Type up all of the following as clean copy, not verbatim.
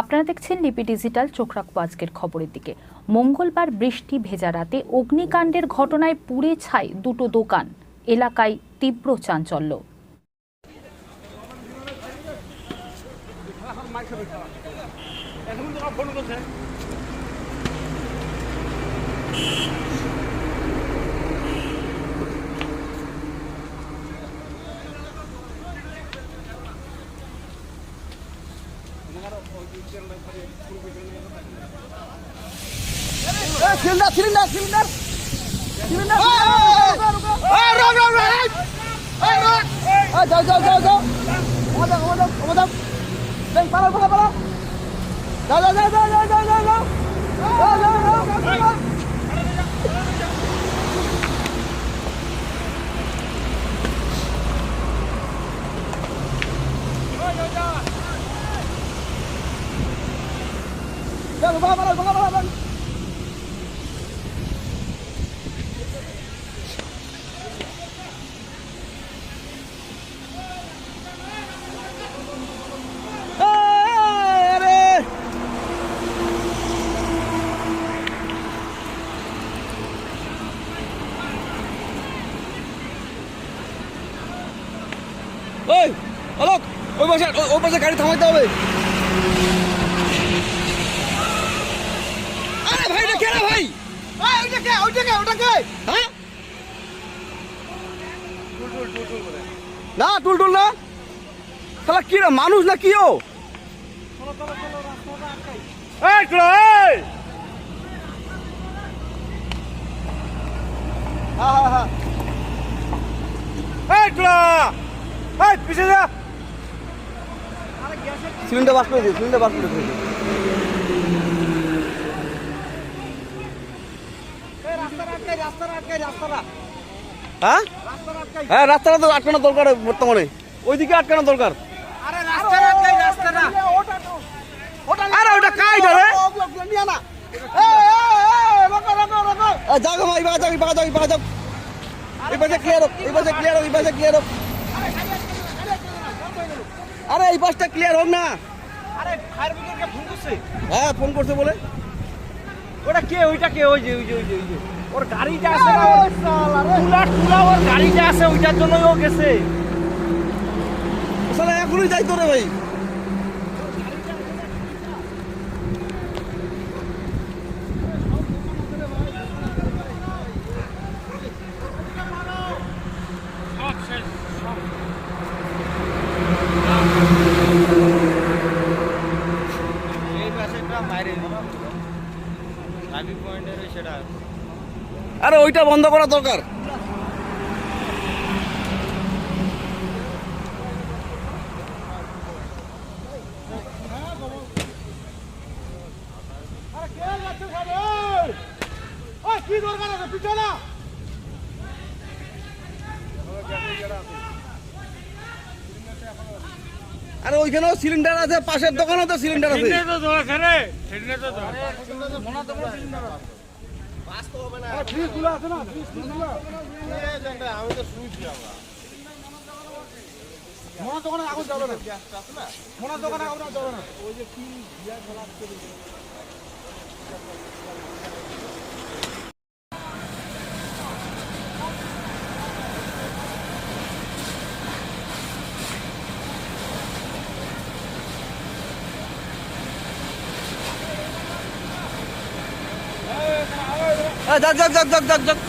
আপনারা দেখছেন লিপি ডিজিটাল। চোখ রাখবো আজকের খবরের দিকে। মঙ্গলবার বৃষ্টি ভেজা রাতে অগ্নিকাণ্ডের ঘটনায় পুড়ে ছাই দুটো দোকান, এলাকায় তীব্র চাঞ্চল্য। সিলিন্ডার সিলিন্ডার সিলিন্ডার সিলিন্ডার যাও যাও যাও যাও পালা পালা পালা যাও যাও যাও যাও যাও যাও যাও ওই অলোক, ওই পাশে গাড়ি থামাইতে হবে। আরে ভাই, এটা কে রে ভাই? ওইটাকে হ্যাঁ না, টুলটুল না, শালা কি রে, মানুষ না কি? ও সিলিন্ডার বাস করে দিয়েছে, সিলিন্ডার বাস করে দিয়েছে। হ্যাঁ হ্যাঁ, রাস্তাটা তো আটকানো দরকার বর্তমানে, ওইদিকে আটকানো দরকার। আরে ওটা কাই ধরে যাও ভাই, যাও যাও, এই পাশে ক্লিয়ার হোক, এই পাশে ক্লিয়ার হোক, এই পাশে ক্লিয়ার হোক। আরে এই পাশটা ক্লিয়ার হোক না। আরে ফায়ার ব্রিগেডকে ফোন করছে? হ্যাঁ ফোন করছে বলে। ওটা কে? ওইটা কে? ওই যে ওর গাড়িটা আছে না, টুলা ওর গাড়িটা আছে, ওইটার জন্যই ও গেছে। শালা এখনই যাই তো রে ভাই। আরে ওইটা বন্ধ করা দরকার। আরে ওইখানেও সিলিন্ডার আছে, পাশের দোকানেও তো সিলিন্ডার আছে। মনে দোকানে আগুন জ্বলে না, মনে দোকানে আগুন জ্বলে না। ওই যে কি যাক যাক যাক যাক যাক যাক।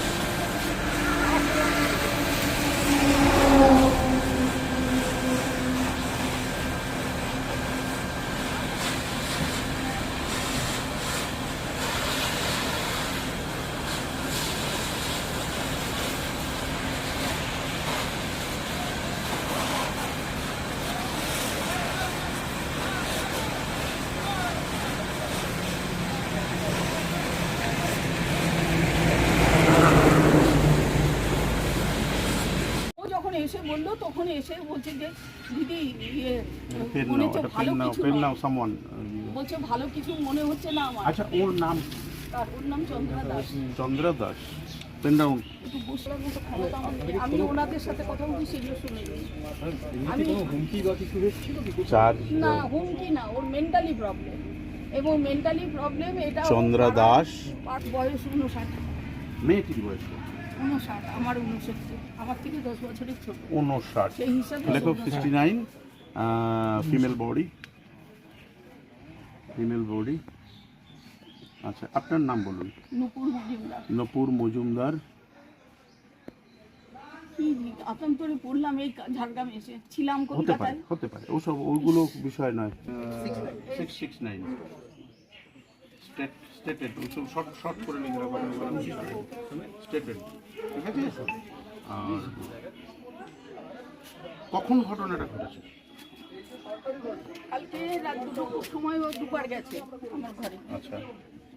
এসে বললো, তখন এসে বলছে যে দিদি মনে হচ্ছে ভালো কিছু বলছে, ভালো কিছু মনে হচ্ছে না আমার। আচ্ছা, ওর নাম? ওর নাম চন্দ্রা দাস। চন্দ্রা দাস। পেন ডাউন একটু বসলার মতো ক্ষমতা আমার নেই। আমি ওনাদের সাথে কথা বলছি সেগুলো শুনে আমি চার না হুমকি না, ওর মেন্টালি প্রবলেম এবং মেন্টালি প্রবলেম এটা ওর চন্দ্রা পাড়ার- দাস। পাড় বয়স 59 মেয়েটির বয়স 59 আমার 59 আমার থেকে 10 বছরের ছোট 59, সেই হিসাবে লেখক 69, ফিমেল বডি। আচ্ছা, আপনার নাম বলুন। নুপুর মজুমদার। নূপুর মজুমদার। কি আতঙ্করে পড়লাম এই ঝাড়গ্রামে এসে ছিলাম কলকাতায়। হতে পারে ওসব ওইগুলো বিষয় নয়। 669 স্টেটেড ওসব শর্ট করে লিখে রাখা স্টেটেড, ঠিক আছে? আর কখন ঘটনাটা ঘটেছে? কালকে রাত 2টোর সময় ও দুবার গেছে আমার ঘরে। আচ্ছা,